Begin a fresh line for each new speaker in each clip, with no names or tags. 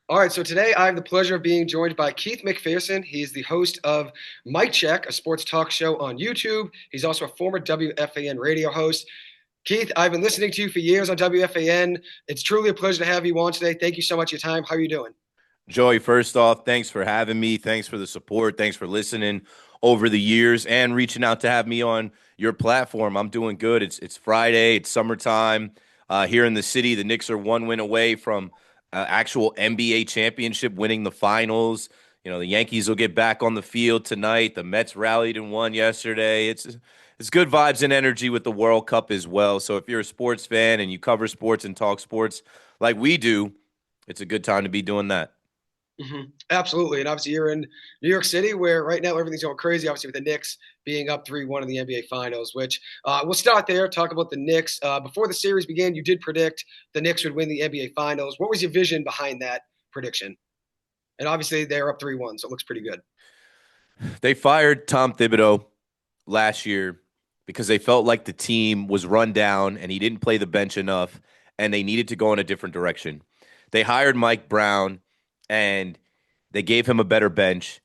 All right, so today I have the pleasure of being joined by Keith McPherson. He's the host of Mic Check, a sports talk show on YouTube. He's also a former WFAN radio host. Keith, I've been listening to you for years on WFAN. It's truly a pleasure to have you on today. Thank you so much for your time. How are you doing?
Joey, first off, thanks for having me. Thanks for the support. Thanks for listening over the years and reaching out to have me on your platform. I'm doing good. It's Friday. It's summertime here in the city. The Knicks are one win away from actual NBA championship, winning the finals. You know, the Yankees will get back on the field tonight. The Mets rallied and won yesterday. It's good vibes and energy with the World Cup as well. So if you're a sports fan and you cover sports and talk sports like we do, it's a good time to be doing that.
Absolutely. And obviously, you're in New York City, where right now everything's going crazy, obviously, with the Knicks being up 3-1 in the NBA Finals, which we'll start there, talk about the Knicks. Before the series began, you did predict the Knicks would win the NBA Finals. What was your vision behind that prediction? And obviously, they're up 3-1, so it looks pretty good.
They fired Tom Thibodeau last year because they felt like the team was run down and he didn't play the bench enough and they needed to go in a different direction. They hired Mike Brown and they gave him a better bench.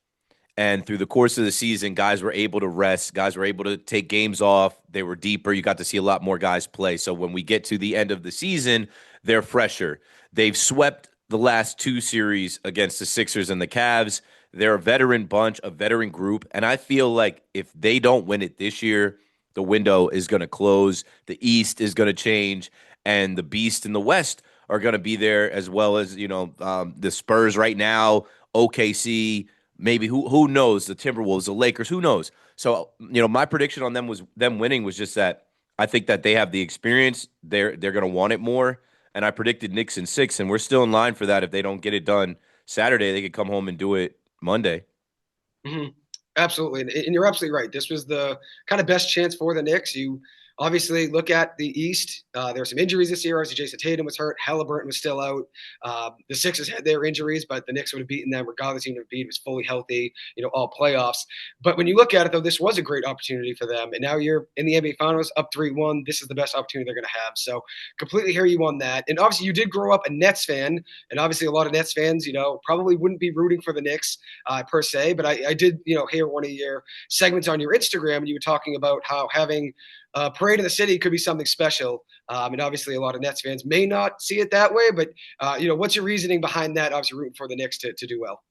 And through the course of the season, guys were able to rest. Guys were able to take games off. They were deeper. You got to see a lot more guys play. So when we get to the end of the season, they're fresher. They've swept the last two series against the Sixers and the Cavs. They're a veteran bunch, a veteran group. And I feel like if they don't win it this year, the window is going to close. The East is going to change. And the Beast in the West are going to be there, as well as, the Spurs right now, OKC, maybe who knows, the Timberwolves, the Lakers, who knows. So, my prediction on them winning was just that I think that they have the experience. They're going to want it more. And I predicted Knicks in 6, and we're still in line for that. If they don't get it done Saturday, they could come home and do it Monday.
Mm-hmm. Absolutely. And you're absolutely right. This was the kind of best chance for the Knicks. You obviously look at the East. There were some injuries this year. Obviously, Jason Tatum was hurt. Halliburton was still out. The Sixers had their injuries, but the Knicks would have beaten them regardless, even if Embiid was fully healthy, all playoffs. But when you look at it, though, this was a great opportunity for them. And now you're in the NBA Finals up 3-1. This is the best opportunity they're going to have. So completely hear you on that. And obviously, you did grow up a Nets fan. And obviously, a lot of Nets fans, probably wouldn't be rooting for the Knicks per se. But I did, hear one of your segments on your Instagram, and you were talking about how having parade in the city could be something special. And obviously, a lot of Nets fans may not see it that way. But, what's your reasoning behind that? Obviously, rooting for the Knicks to do well.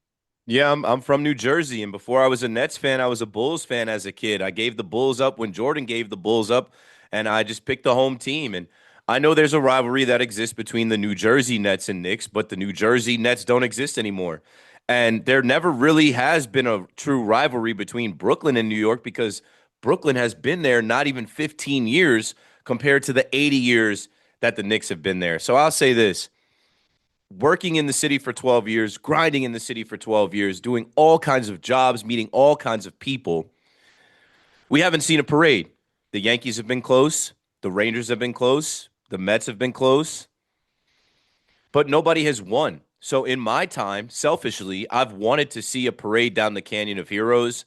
Yeah, I'm from New Jersey, and before I was a Nets fan, I was a Bulls fan as a kid. I gave the Bulls up when Jordan gave the Bulls up, and I just picked the home team. And I know there's a rivalry that exists between the New Jersey Nets and Knicks, but the New Jersey Nets don't exist anymore. And there never really has been a true rivalry between Brooklyn and New York because Brooklyn has been there not even 15 years compared to the 80 years that the Knicks have been there. So I'll say this. Working in the city for 12 years, grinding in the city for 12 years, doing all kinds of jobs, meeting all kinds of people, we haven't seen a parade. The Yankees have been close. The Rangers have been close. The Mets have been close. But nobody has won. So in my time, selfishly, I've wanted to see a parade down the Canyon of Heroes.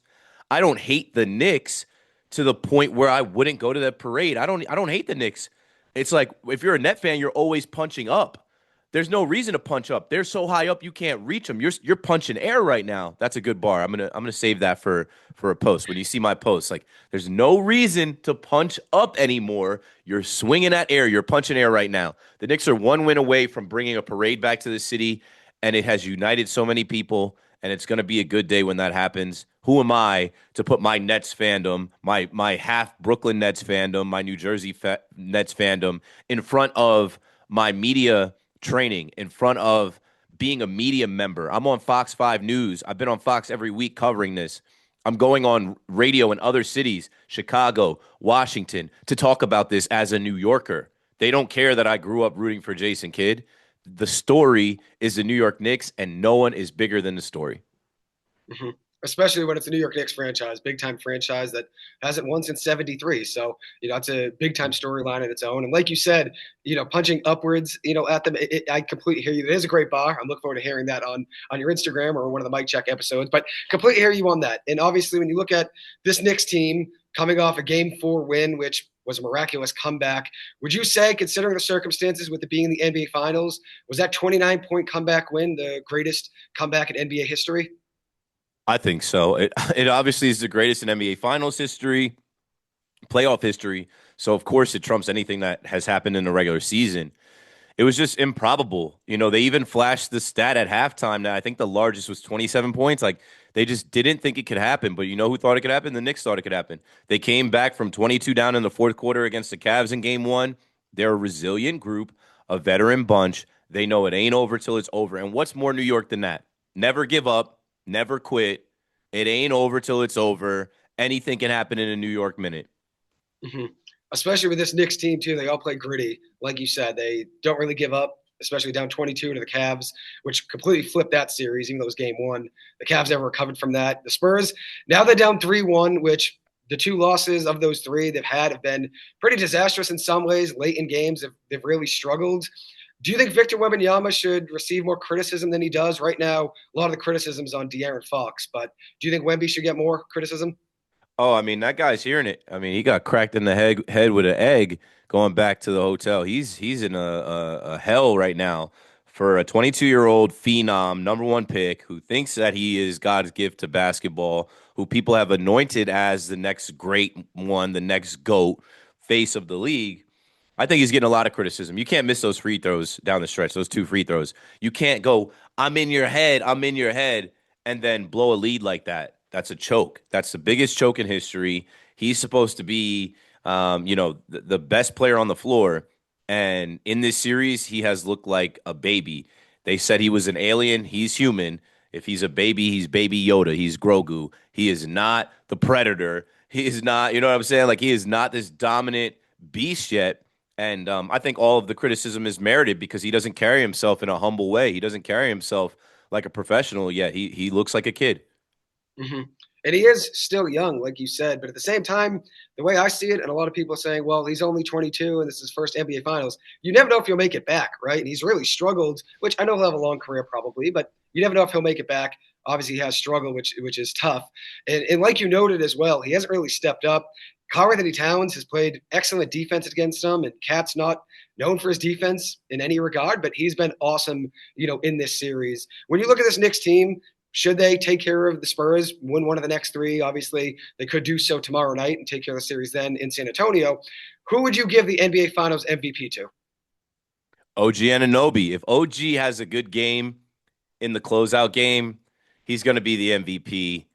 I don't hate the Knicks to the point where I wouldn't go to that parade. I don't hate the Knicks. It's like if you're a Net fan, you're always punching up. There's no reason to punch up. They're so high up you can't reach them. You're punching air right now. That's a good bar. I'm gonna save that for a post. When you see my post, like there's no reason to punch up anymore. You're swinging at air. You're punching air right now. The Knicks are one win away from bringing a parade back to the city, and it has united so many people. And it's going to be a good day when that happens. Who am I to put my Nets fandom, my half Brooklyn Nets fandom, my New Jersey Nets fandom in front of my media training, in front of being a media member? I'm on Fox 5 News. I've been on Fox every week covering this. I'm going on radio in other cities, Chicago, Washington, to talk about this as a New Yorker. They don't care that I grew up rooting for Jason Kidd. The story is the New York Knicks, and no one is bigger than the story.
Mm-hmm. Especially when it's a New York Knicks franchise, big time franchise that hasn't won since '73. So, it's a big time storyline in its own. And like you said, punching upwards, at them, I completely hear you. It is a great bar. I'm looking forward to hearing that on your Instagram or one of the Mic Check episodes, but completely hear you on that. And obviously, when you look at this Knicks team coming off a Game 4 win, which was a miraculous comeback. Would you say, considering the circumstances with it being the NBA Finals, was that 29-point comeback win the greatest comeback in NBA history?
I think so. It obviously is the greatest in NBA Finals history, playoff history. So of course it trumps anything that has happened in the regular season. It was just improbable. They even flashed the stat at halftime that I think the largest was 27 points. Like they just didn't think it could happen. But you know who thought it could happen? The Knicks thought it could happen. They came back from 22 down in the fourth quarter against the Cavs in game one. They're a resilient group, a veteran bunch. They know it ain't over till it's over. And what's more New York than that? Never give up, never quit. It ain't over till it's over. Anything can happen in a New York minute.
Mm-hmm. Especially with this Knicks team too. They all play gritty, like you said. They don't really give up, especially down 22 to the Cavs, which completely flipped that series. Even though it was game one, the Cavs never recovered from that. The Spurs, now they're down 3-1, which the two losses of those three they've had have been pretty disastrous in some ways. Late in games, they've really struggled. Do you think Victor Wembanyama should receive more criticism than he does right now? A lot of the criticism is on De'Aaron Fox, but do you think Wemby should get more criticism?
Oh, I mean, that guy's hearing it. I mean, he got cracked in the head with an egg going back to the hotel. He's in a hell right now for a 22-year-old phenom, number one pick, who thinks that he is God's gift to basketball, who people have anointed as the next great one, the next GOAT, face of the league. I think he's getting a lot of criticism. You can't miss those free throws down the stretch, those two free throws. You can't go, I'm in your head, and then blow a lead like that. That's a choke. That's the biggest choke in history. He's supposed to be, the best player on the floor. And in this series, he has looked like a baby. They said he was an alien. He's human. If he's a baby, he's baby Yoda. He's Grogu. He is not the predator. He is not, you know what I'm saying? Like, he is not this dominant beast yet. And I think all of the criticism is merited because he doesn't carry himself in a humble way. He doesn't carry himself like a professional yet. He looks like a kid.
Mm-hmm. And he is still young, like you said. But at the same time, the way I see it, and a lot of people are saying, well, he's only 22 and this is his first NBA Finals. You never know if he'll make it back, right? And he's really struggled, which I know he'll have a long career probably, but you never know if he'll make it back. Obviously, he has struggled, which is tough. And like you noted as well, he hasn't really stepped up. Karl-Anthony Towns has played excellent defense against him, and Cat's not known for his defense in any regard, but he's been awesome, in this series. When you look at this Knicks team, should they take care of the Spurs, win one of the next three? Obviously, they could do so tomorrow night and take care of the series then in San Antonio. Who would you give the NBA Finals MVP to?
OG Anunoby. If OG has a good game in the closeout game, he's going to be the MVP.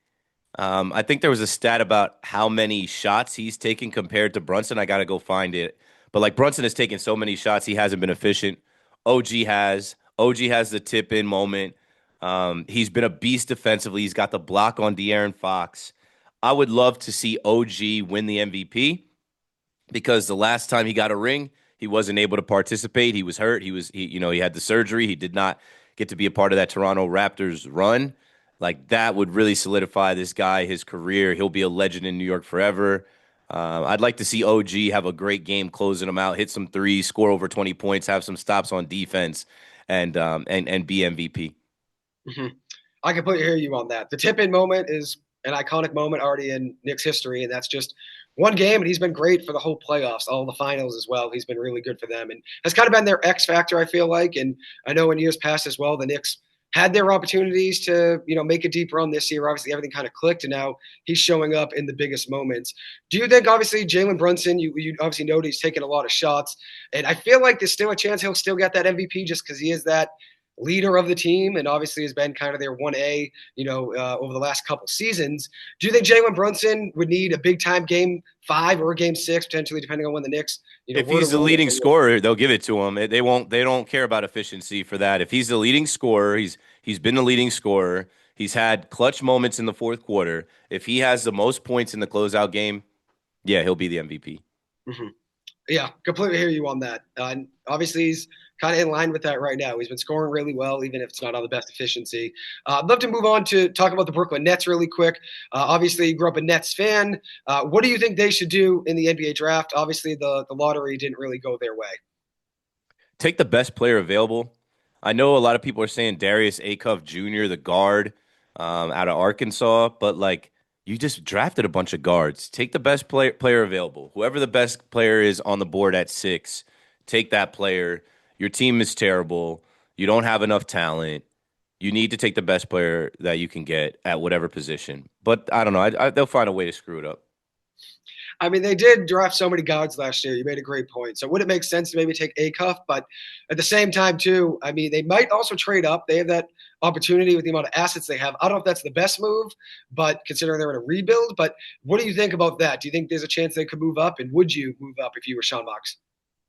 I think there was a stat about how many shots he's taken compared to Brunson. I got to go find it. But like Brunson has taken so many shots, he hasn't been efficient. OG has. OG has the tip in moment. He's been a beast defensively. He's got the block on De'Aaron Fox. I would love to see OG win the MVP because the last time he got a ring, he wasn't able to participate. He was hurt. He had the surgery. He did not get to be a part of that Toronto Raptors run. Like that would really solidify this guy, his career. He'll be a legend in New York forever. I'd like to see OG have a great game closing them out, hit some threes, score over 20 points, have some stops on defense, and be MVP.
Mm-hmm. I completely hear you on that. The tip in moment is an iconic moment already in Knicks history, and that's just one game, and he's been great for the whole playoffs, all the finals as well. He's been really good for them and has kind of been their X factor, I feel like. And I know in years past as well, the Knicks had their opportunities to, make a deep run this year. Obviously, everything kind of clicked, and now he's showing up in the biggest moments. Do you think, obviously, Jalen Brunson, you obviously know that he's taken a lot of shots, and I feel like there's still a chance he'll still get that MVP just because he is that leader of the team and obviously has been kind of their 1A, over the last couple seasons. Do you think Jalen Brunson would need a big time game 5 or game 6, potentially, depending on when the Knicks,
If
were to
he's the
roll?
leading scorer, they'll give it to him. They won't. They don't care about efficiency for that. If he's the leading scorer, he's been the leading scorer. He's had clutch moments in the fourth quarter. If he has the most points in the closeout game, yeah, he'll be the MVP.
Mm-hmm. Yeah, completely hear you on that. And obviously, he's kind of in line with that right now. He's been scoring really well, even if it's not on the best efficiency. I'd love to move on to talk about the Brooklyn Nets really quick. Obviously, you grew up a Nets fan. What do you think they should do in the NBA draft? Obviously, the lottery didn't really go their way.
Take the best player available. I know a lot of people are saying Darius Acuff Jr., the guard out of Arkansas, but like You just drafted a bunch of guards. Take the best player available. Whoever the best player is on the board at 6, take that player. Your team is terrible. You don't have enough talent. You need to take the best player that you can get at whatever position. But I don't know. They'll find a way to screw it up.
I mean, they did draft so many guards last year. You made a great point. So would it make sense to maybe take Acuff? But at the same time, too, I mean, they might also trade up. They have that opportunity with the amount of assets they have. I don't know if that's the best move, but considering they're in a rebuild. But what do you think about that? Do you think there's a chance they could move up? And would you move up if you were Sean Marks?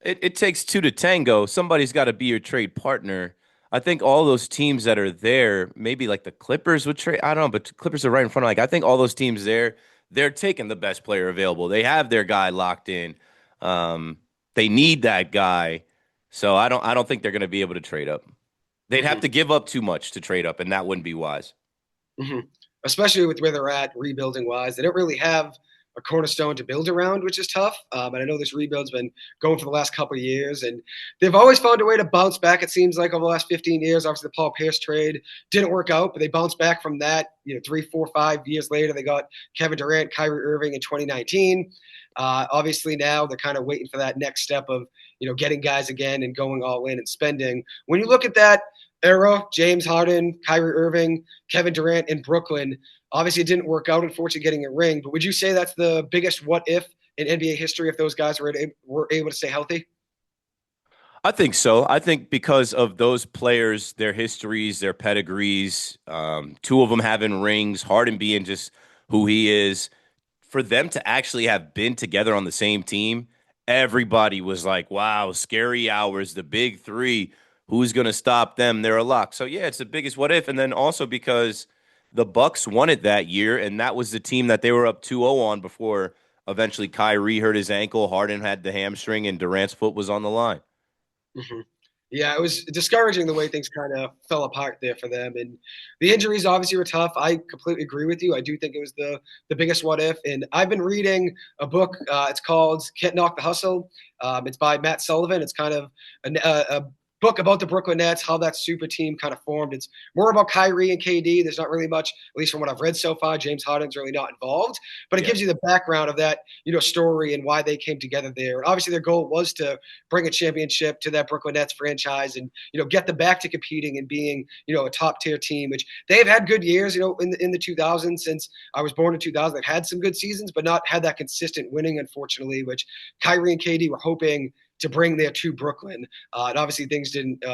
It takes two to tango. Somebody's got to be your trade partner. I think all those teams that are there, maybe like the Clippers would trade. I don't know, but the Clippers are right in front of like I think all those teams there, they're taking the best player available. They have their guy locked in. Um, they need that guy. So I don't think they're going to be able to trade up. They'd have
Mm-hmm.
to give up too much to trade up, and that wouldn't be wise.
Mm-hmm. Especially with where they're at rebuilding wise. They don't really have a cornerstone to build around, which is tough. And I know this rebuild's been going for the last couple of years, and they've always found a way to bounce back. It seems like over the last 15 years, obviously the Paul Pierce trade didn't work out, but they bounced back from that. 3, 4, 5 years later, they got Kevin Durant, Kyrie Irving in 2019. Obviously now they're kind of waiting for that next step of getting guys again and going all in and spending. When you look at that era, James Harden, Kyrie Irving, Kevin Durant in Brooklyn. Obviously, it didn't work out, unfortunately, getting a ring. But would you say that's the biggest what if in NBA history if those guys were able to stay healthy?
I think so. I think because of those players, their histories, their pedigrees, two of them having rings, Harden being just who he is, for them to actually have been together on the same team, everybody was like, wow, scary hours, the big three. Who's going to stop them? They're a lock. So, yeah, it's the biggest what if. And then also because the Bucks won it that year, and that was the team that they were up 2-0 on before eventually Kyrie hurt his ankle, Harden had the hamstring, and Durant's foot was on the line.
Mm-hmm. Yeah, it was discouraging the way things kind of fell apart there for them, and the injuries obviously were tough. I completely agree with you. I do think it was the biggest what if. And I've been reading a book. It's called "Can't Knock the Hustle." It's by Matt Sullivan. It's kind of a book about the Brooklyn Nets, how that super team kind of formed. It's more about Kyrie and KD. There's not really much, at least from what I've read so far. James Harden's really not involved, but it
Yeah.
gives you the background of that story and why they came together there. And obviously, their goal was to bring a championship to that Brooklyn Nets franchise and get them back to competing and being a top tier team, which they've had good years in the 2000s. Since I was born in 2000, they've had some good seasons but not had that consistent winning, unfortunately, which Kyrie and KD were hoping to bring there to Brooklyn. And obviously things didn't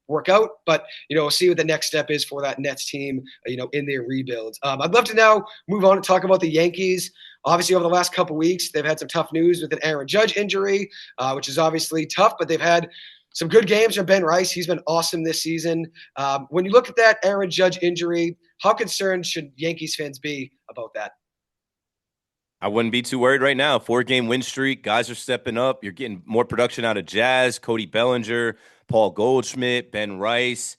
work out, but we'll see what the next step is for that Nets team in their rebuild. I'd love to now move on and talk about the Yankees. Obviously, over the last couple weeks, they've had some tough news with an Aaron Judge injury, which is obviously tough, but they've had some good games from Ben Rice. He's been awesome this season. When you look at that Aaron Judge injury, how concerned should Yankees fans be about that?
I wouldn't be too worried right now. 4-game win streak. Guys are stepping up. You're getting more production out of Jazz, Cody Bellinger, Paul Goldschmidt, Ben Rice,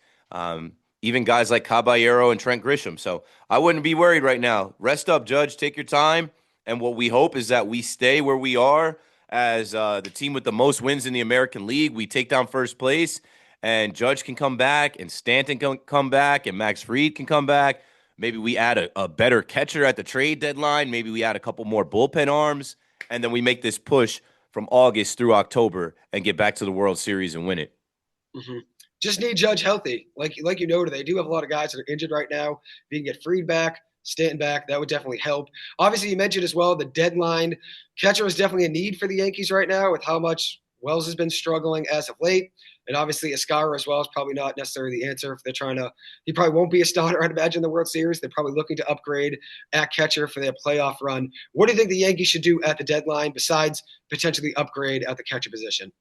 even guys like Caballero and Trent Grisham. So I wouldn't be worried right now. Rest up, Judge. Take your time. And what we hope is that we stay where we are as the team with the most wins in the American League. We take down first place, and Judge can come back, and Stanton can come back, and Max Fried can come back. Maybe we add a better catcher at the trade deadline. Maybe we add a couple more bullpen arms, and then we make this push from August through October and get back to the World Series and win it.
Mm-hmm. Just need Judge healthy. Like you noted, they do have a lot of guys that are injured right now. If you can get Fried back, Stanton back, that would definitely help. Obviously, you mentioned as well the deadline. Catcher is definitely a need for the Yankees right now with how much Wells has been struggling as of late. And obviously, Escara as well is probably not necessarily the answer if they're trying to. He probably won't be a starter, I'd imagine, in the World Series. They're probably looking to upgrade at catcher for their playoff run. What do you think the Yankees should do at the deadline besides potentially upgrade at the catcher position?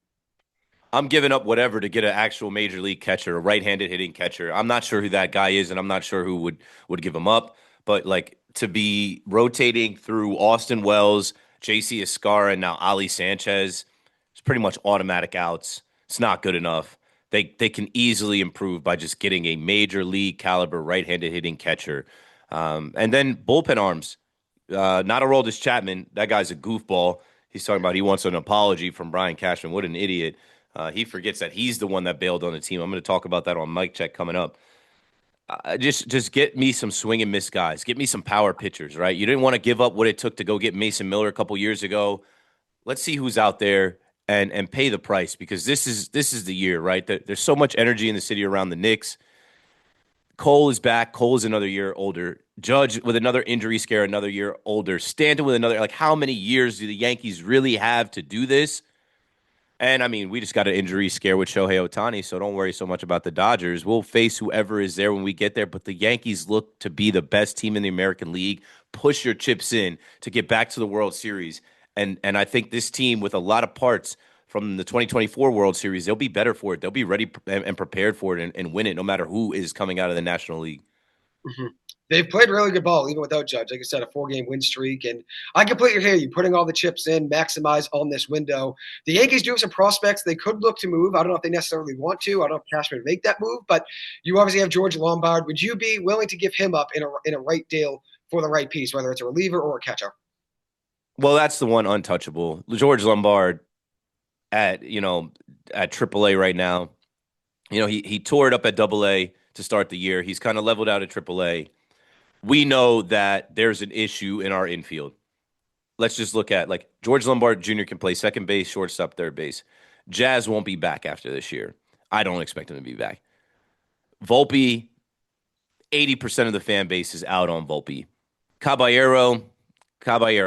I'm giving up whatever to get an actual major league catcher, a right-handed hitting catcher. I'm not sure who that guy is, and I'm not sure who would give him up. But like to be rotating through Austin Wells, J.C. Escara, and now Ali Sanchez, it's pretty much automatic outs. It's not good enough. They can easily improve by just getting a major league caliber right-handed hitting catcher, and then bullpen arms. Not Aroldis Chapman. That guy's a goofball. He's talking about he wants an apology from Brian Cashman. What an idiot. He forgets that he's the one that bailed on the team. I'm going to talk about that on Mike Check coming up. Just get me some swing and miss guys. Get me some power pitchers, right? You didn't want to give up what it took to go get Mason Miller a couple years ago. Let's see who's out there and pay the price, because this is the year, right? There's so much energy in the city around the Knicks. Cole is back. Cole is another year older. Judge with another injury scare, another year older. Stanton with another. Like, how many years do the Yankees really have to do this? And I mean, we just got an injury scare with Shohei Ohtani, so don't worry so much about the Dodgers. We'll face whoever is there when we get there. But the Yankees look to be the best team in the American League. Push your chips in to get back to the World Series. And I think this team, with a lot of parts from the 2024 World Series, they'll be better for it. They'll be ready and prepared for it and win it, no matter who is coming out of the National League.
Mm-hmm. They've played really good ball, even without Judge. Like I said, a 4-game win streak. And I completely hear you, putting all the chips in, maximize on this window. The Yankees do have some prospects they could look to move. I don't know if they necessarily want to. I don't know if Cashman would make that move. But you obviously have George Lombard. Would you be willing to give him up in a right deal for the right piece, whether it's a reliever or a catcher?
Well, that's the one untouchable. George Lombard at AAA right now. He tore it up at AA to start the year. He's kind of leveled out at AAA. We know that there's an issue in our infield. Let's just look at, like, George Lombard Jr. can play second base, shortstop, third base. Jazz won't be back after this year. I don't expect him to be back. Volpe, 80% of the fan base is out on Volpe. Caballero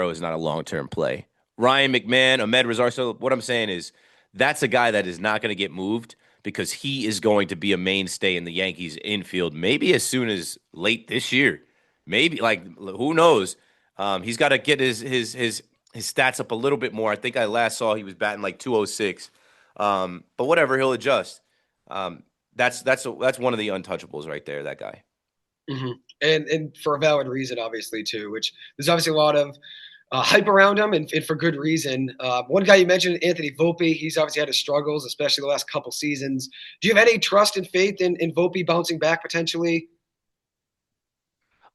is not a long-term play. Ryan McMahon, Ahmed Razar. So what I'm saying is, that's a guy that is not going to get moved, because he is going to be a mainstay in the Yankees infield maybe as soon as late this year. Maybe, like, who knows? He's got to get his stats up a little bit more. I think I last saw he was batting like 206. But whatever, he'll adjust. That's one of the untouchables right there, that guy.
Mm-hmm. And for a valid reason, obviously, too, which there's obviously a lot of hype around him, and for good reason. One guy you mentioned, Anthony Volpe, he's obviously had his struggles, especially the last couple seasons. Do you have any trust and faith in Volpe bouncing back potentially?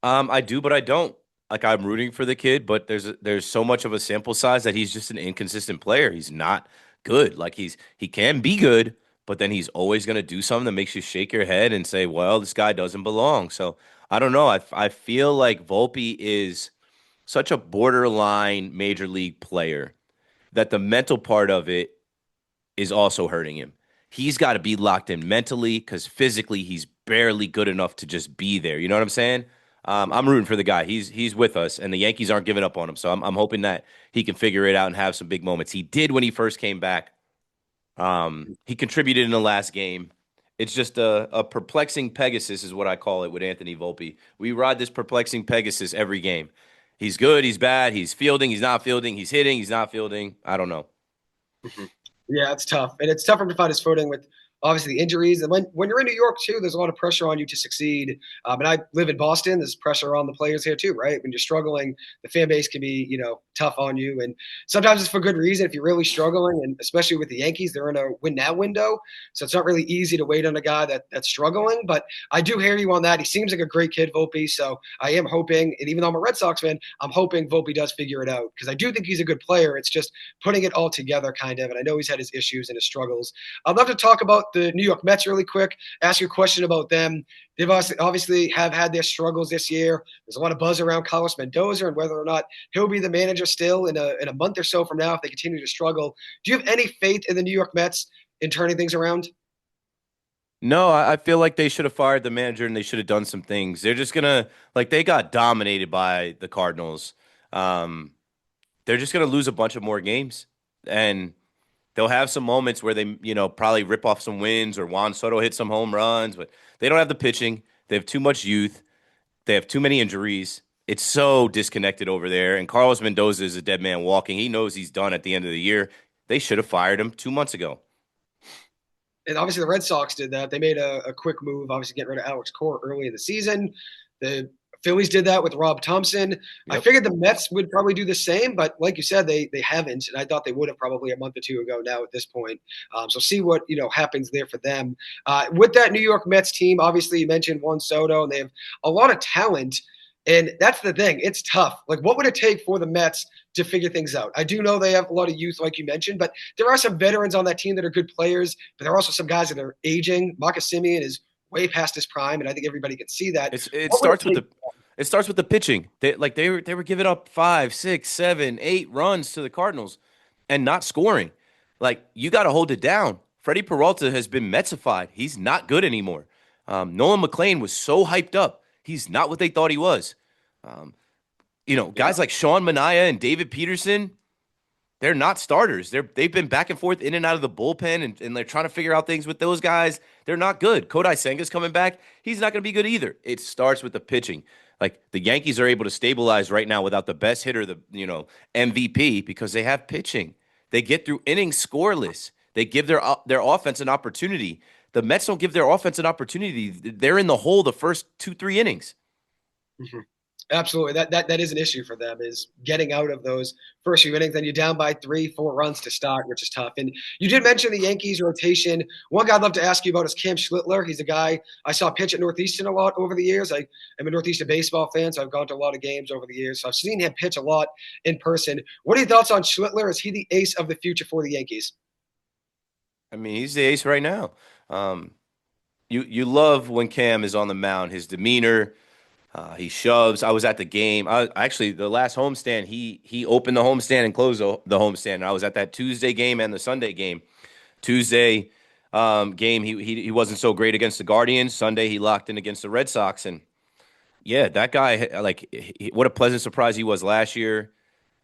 I do, but I don't. Like, I'm rooting for the kid, but there's so much of a sample size that he's just an inconsistent player. He's not good. Like, he can be good, but then he's always going to do something that makes you shake your head and say, well, this guy doesn't belong. So I don't know. I feel like Volpe is such a borderline major league player that the mental part of it is also hurting him. He's got to be locked in mentally, because physically he's barely good enough to just be there. You know what I'm saying? I'm rooting for the guy. He's with us, and the Yankees aren't giving up on him. So I'm hoping that he can figure it out and have some big moments. He did when he first came back. He contributed in the last game. It's just a perplexing Pegasus is what I call it with Anthony Volpe. We ride this perplexing Pegasus every game. He's good, he's bad, he's fielding, he's not fielding, he's hitting, he's not fielding. I don't know.
Mm-hmm. Yeah, it's tough. And it's tough for him to find his footing with obviously the injuries. And when you're in New York, too, there's a lot of pressure on you to succeed. And I live in Boston. There's pressure on the players here, too, right? When you're struggling, the fan base can be, tough on you. And sometimes it's for good reason if you're really struggling. And especially with the Yankees, they're in a win-now window. So it's not really easy to wait on a guy that's struggling. But I do hear you on that. He seems like a great kid, Volpe. So I am hoping, and even though I'm a Red Sox fan, I'm hoping Volpe does figure it out, because I do think he's a good player. It's just putting it all together, kind of. And I know he's had his issues and his struggles. I'd love to talk about the New York Mets really quick, ask you a question about them. They've obviously have had their struggles this year. There's a lot of buzz around Carlos Mendoza and whether or not he'll be the manager still in a month or so from now if they continue to struggle. Do you have any faith in the New York Mets in turning things around?
No, I feel like they should have fired the manager and they should have done some things. They're just gonna, like, they got dominated by the Cardinals. They're just gonna lose a bunch of more games, and they'll have some moments where they, probably rip off some wins, or Juan Soto hit some home runs, but they don't have the pitching. They have too much youth. They have too many injuries. It's so disconnected over there. And Carlos Mendoza is a dead man walking. He knows he's done at the end of the year. They should have fired him 2 months ago.
And obviously the Red Sox did that. They made a quick move, obviously getting rid of Alex Cora early in the season. The Phillies did that with Rob Thompson. Yep. I figured the Mets would probably do the same, but like you said, they haven't, and I thought they would have probably a month or two ago now at this point. So see what happens there for them. With that New York Mets team, obviously you mentioned Juan Soto, and they have a lot of talent, and that's the thing. It's tough. Like, what would it take for the Mets to figure things out? I do know they have a lot of youth, like you mentioned, but there are some veterans on that team that are good players, but there are also some guys that are aging. Marcus Semien is way past his prime, and I think everybody can see that.
It
What would
starts
it
with
take?
the pitching. They were giving up 5, 6, 7, 8 runs to the Cardinals and not scoring. Like, you got to hold it down. Freddie Peralta has been Metsified. He's not good anymore. Nolan McLean was so hyped up. He's not what they thought he was. Um,
Yeah.
guys like Sean Manaea and David Peterson, they're not starters. They've been back and forth in and out of the bullpen, and they're trying to figure out things with those guys. They're not good. Kodai Senga's coming back. He's not going to be good either. It starts with the pitching. Like, the Yankees are able to stabilize right now without the best hitter, the MVP, because they have pitching. They get through innings scoreless. They give their offense an opportunity. The Mets don't give their offense an opportunity. They're in the hole the first 2, 3 innings.
Mhm. Absolutely. That is an issue for them, is getting out of those first few innings. Then you're down by 3, 4 runs to start, which is tough. And you did mention the Yankees rotation. One guy I'd love to ask you about is Cam Schlittler. He's a guy I saw pitch at Northeastern a lot over the years. I am a Northeastern baseball fan, so I've gone to a lot of games over the years. So I've seen him pitch a lot in person. What are your thoughts on Schlittler? Is he the ace of the future for the Yankees?
I mean, he's the ace right now. Um, you love when Cam is on the mound. His demeanor, he shoves. I was at the game. Actually, the last homestand, he opened the homestand and closed the homestand. And I was at that Tuesday game and the Sunday game. Tuesday game, he wasn't so great against the Guardians. Sunday, he locked in against the Red Sox. And yeah, that guy, like, what a pleasant surprise he was last year.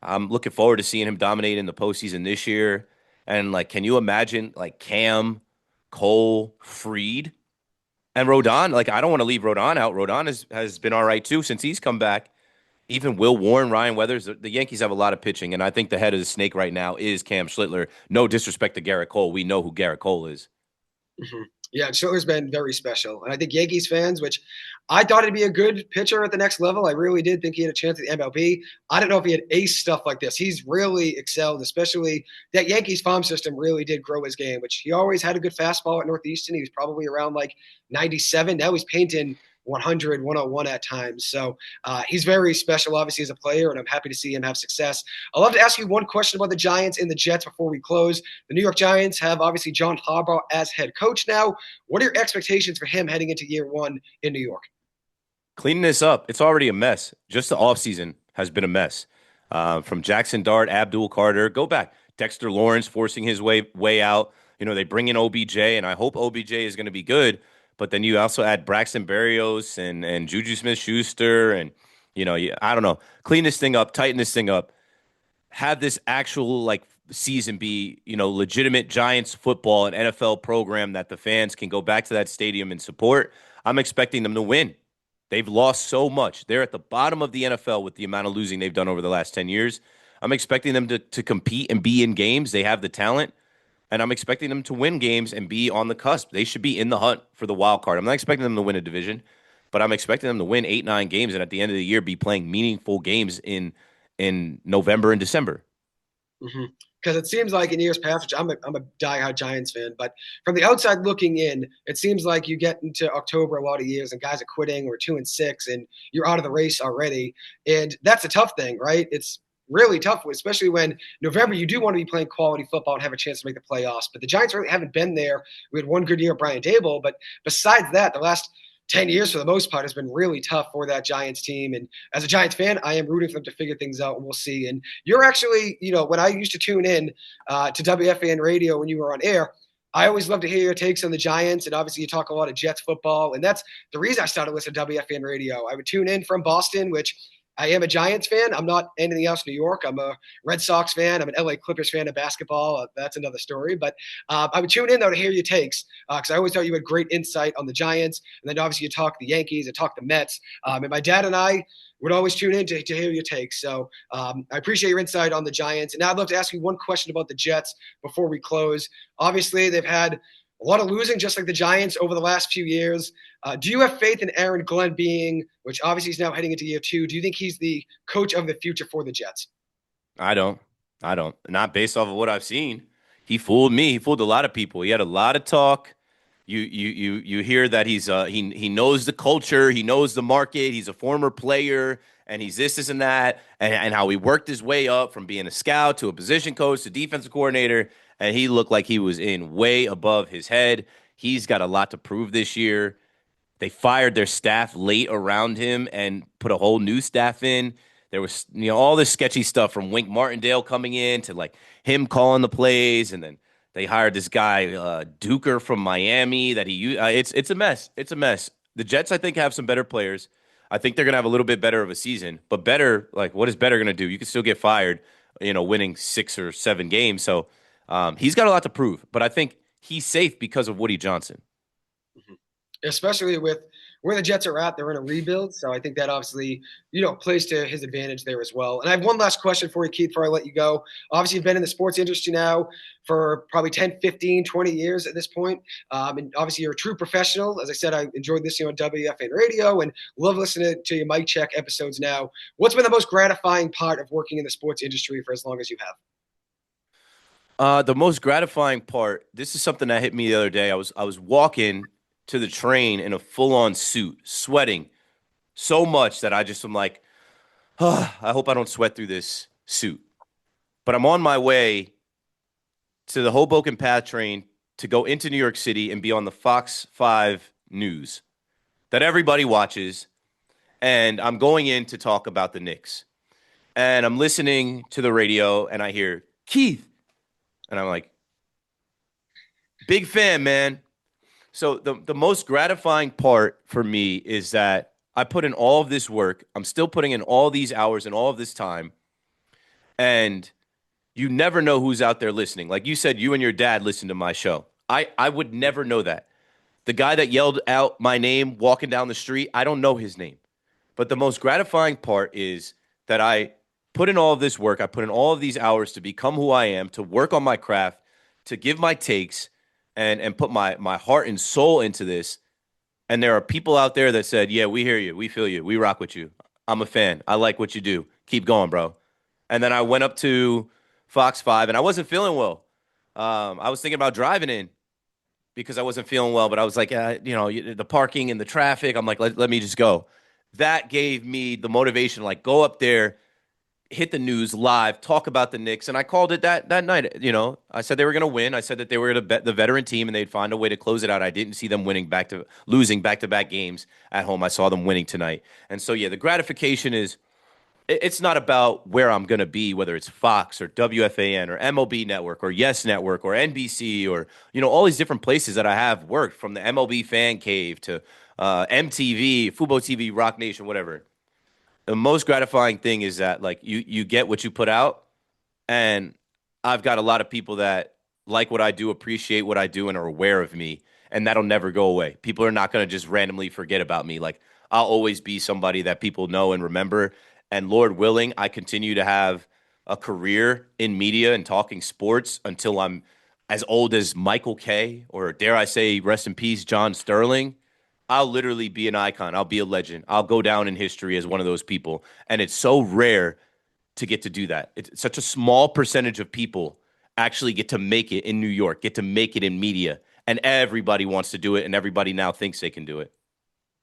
I'm looking forward to seeing him dominate in the postseason this year. And, like, can you imagine, like, Cam, Cole, Freed, and Rodon? Like, I don't want to leave Rodon out. Rodon has been all right too since he's come back. Even Will Warren, Ryan Weathers, the Yankees have a lot of pitching, and I think the head of the snake right now is Cam Schlittler. No disrespect to Garrett Cole. We know who Garrett Cole is.
Mhm. Yeah, Schiller's been very special. And I think Yankees fans, which I thought he'd be a good pitcher at the next level. I really did think he had a chance at the MLB. I don't know if he had ace stuff like this. He's really excelled, especially that Yankees farm system really did grow his game, which he always had a good fastball at Northeastern. He was probably around like 97. Now he's painting 100, 101 at times. So he's very special, obviously, as a player, and I'm happy to see him have success. I'd love to ask you one question about the Giants and the Jets before we close. The New York Giants have obviously John Harbaugh as head coach now. What are your expectations for him heading into year one in New York?
Cleaning this up, it's already a mess. Just the offseason has been a mess. From Jackson Dart, Abdul Carter, go back. Dexter Lawrence forcing his way out. They bring in OBJ, and I hope OBJ is going to be good. But then you also add Braxton Berrios and Juju Smith-Schuster, and I don't know. Clean this thing up, tighten this thing up. Have this actual, like, season be legitimate Giants football and NFL program that the fans can go back to that stadium and support. I'm expecting them to win. They've lost so much. They're at the bottom of the NFL with the amount of losing they've done over the last 10 years. I'm expecting them to compete and be in games. They have the talent, and I'm expecting them to win games and be on the cusp. They should be in the hunt for the wild card. I'm not expecting them to win a division, but I'm expecting them to win 8, 9 games, and at the end of the year be playing meaningful games in November and December.
Because it seems like in years past, which I'm a diehard Giants fan, but from the outside looking in, it seems like you get into October a lot of years and guys are quitting or 2-6 and you're out of the race already. And that's a tough thing, right? It's really tough, especially when November you do want to be playing quality football and have a chance to make the playoffs. But the Giants really haven't been there. We had one good year of Brian Dable, but besides that, the last 10 years for the most part has been really tough for that Giants team. And as a Giants fan, I am rooting for them to figure things out, and we'll see. And you're actually, when I used to tune in to WFAN radio when you were on air, I always love to hear your takes on the Giants. And obviously you talk a lot of Jets football. And that's the reason I started listening to WFAN radio. I would tune in from Boston, which I am a Giants fan. I'm not anything else in New York. I'm a Red Sox fan. I'm an LA Clippers fan of basketball. That's another story. But I would tune in, though, to hear your takes because I always thought you had great insight on the Giants. And then obviously you talk the Yankees and talk the Mets. And my dad and I would always tune in to hear your takes. So I appreciate your insight on the Giants. And now I'd love to ask you one question about the Jets before we close. Obviously, they've had a lot of losing, just like the Giants over the last few years. Do you have faith in Aaron Glenn being, which obviously he's now heading into year 2, do you think he's the coach of the future for the Jets?
I don't. I don't. Not based off of what I've seen. He fooled me. He fooled a lot of people. He had a lot of talk. You hear that he knows the culture, he knows the market, he's a former player, and he's this and that, and how he worked his way up from being a scout to a position coach to defensive coordinator, and he looked like he was in way above his head. He's got a lot to prove this year. They fired their staff late around him and put a whole new staff in. There was, all this sketchy stuff from Wink Martindale coming in to like him calling the plays, and then they hired this guy Duker from Miami that he used. It's a mess. It's a mess. The Jets, I think, have some better players. I think they're gonna have a little bit better of a season, but better, like what is better gonna do? You can still get fired, winning 6 or 7 games. So he's got a lot to prove, but I think he's safe because of Woody Johnson.
Especially with where the Jets are at. They're in a rebuild. So I think that obviously, plays to his advantage there as well. And I have one last question for you, Keith, before I let you go. Obviously, you've been in the sports industry now for probably 10, 15, 20 years at this point. And obviously, you're a true professional. As I said, I enjoyed listening on WFN radio and love listening to your Mic Check episodes now. What's been the most gratifying part of working in the sports industry for as long as you have?
The most gratifying part, this is something that hit me the other day. I was walking to the train in a full-on suit, sweating so much that I just am like, oh, I hope I don't sweat through this suit. But I'm on my way to the Hoboken Path train to go into New York City and be on the Fox 5 News that everybody watches. And I'm going in to talk about the Knicks. And I'm listening to the radio and I hear, Keith. And I'm like, big fan, man. So the most gratifying part for me is that I put in all of this work. I'm still putting in all these hours and all of this time. And you never know who's out there listening. Like you said, you and your dad listen to my show. I would never know that. The guy that yelled out my name walking down the street, I don't know his name. But the most gratifying part is that I put in all of this work. I put in all of these hours to become who I am, to work on my craft, to give my takes, and put my heart and soul into this. And there are people out there that said, yeah, we hear you. We feel you. We rock with you. I'm a fan. I like what you do. Keep going, bro. And then I went up to Fox 5, and I wasn't feeling well. I was thinking about driving in because I wasn't feeling well, but I was like, the parking and the traffic. I'm like, let me just go. That gave me the motivation, like, go up there, hit the news live, talk about the Knicks, and I called it that night. I said they were going to win. I said that they were going to bet the veteran team, and they'd find a way to close it out. I didn't see them losing back-to-back games at home. I saw them winning tonight, and so yeah, the gratification is it's not about where I'm going to be, whether it's Fox or WFAN or MLB Network or Yes Network or NBC or all these different places that I have worked, from the MLB Fan Cave to MTV, Fubo TV, Rock Nation, whatever. The most gratifying thing is that like you get what you put out, and I've got a lot of people that like what I do, appreciate what I do, and are aware of me, and that'll never go away. People are not going to just randomly forget about me. Like, I'll always be somebody that people know and remember, and Lord willing, I continue to have a career in media and talking sports until I'm as old as Michael Kay, or dare I say, rest in peace, John Sterling. I'll literally be an icon. I'll be a legend. I'll go down in history as one of those people. And it's so rare to get to do that. It's such a small percentage of people actually get to make it in New York, get to make it in media. And everybody wants to do it, and everybody now thinks they can do it.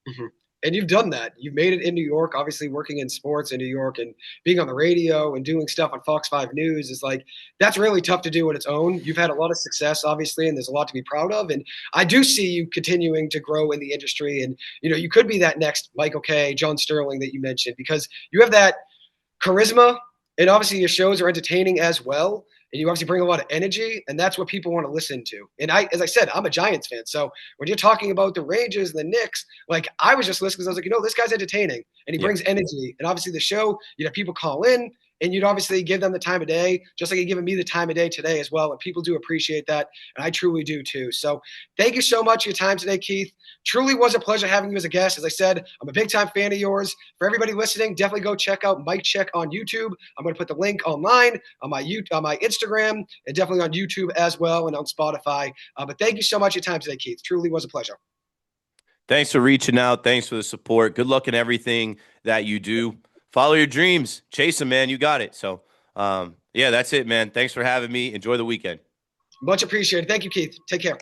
Mm-hmm. And you've done that. You've made it in New York, obviously working in sports in New York and being on the radio and doing stuff on Fox 5 News is like, that's really tough to do on its own. You've had a lot of success, obviously, and there's a lot to be proud of. And I do see you continuing to grow in the industry. And, you could be that next Michael Kay, John Sterling that you mentioned, because you have that charisma, and obviously your shows are entertaining as well. And you obviously bring a lot of energy, and that's what people want to listen to. And as I said, I'm a Giants fan. So when you're talking about the Rangers and the Knicks, like, I was just listening because I was like, this guy's entertaining and he brings energy. And obviously the show, people call in, and you'd obviously give them the time of day, just like you're giving me the time of day today as well. And people do appreciate that. And I truly do too. So thank you so much for your time today, Keith. Truly was a pleasure having you as a guest. As I said, I'm a big time fan of yours. For everybody listening, definitely go check out Mic Check on YouTube. I'm going to put the link online on my Instagram, and definitely on YouTube as well, and on Spotify. But thank you so much for your time today, Keith. Truly was a pleasure.
Thanks for reaching out. Thanks for the support. Good luck in everything that you do. Follow your dreams. Chase them, man. You got it. So, yeah, that's it, man. Thanks for having me. Enjoy the weekend.
Much appreciated. Thank you, Keith. Take care.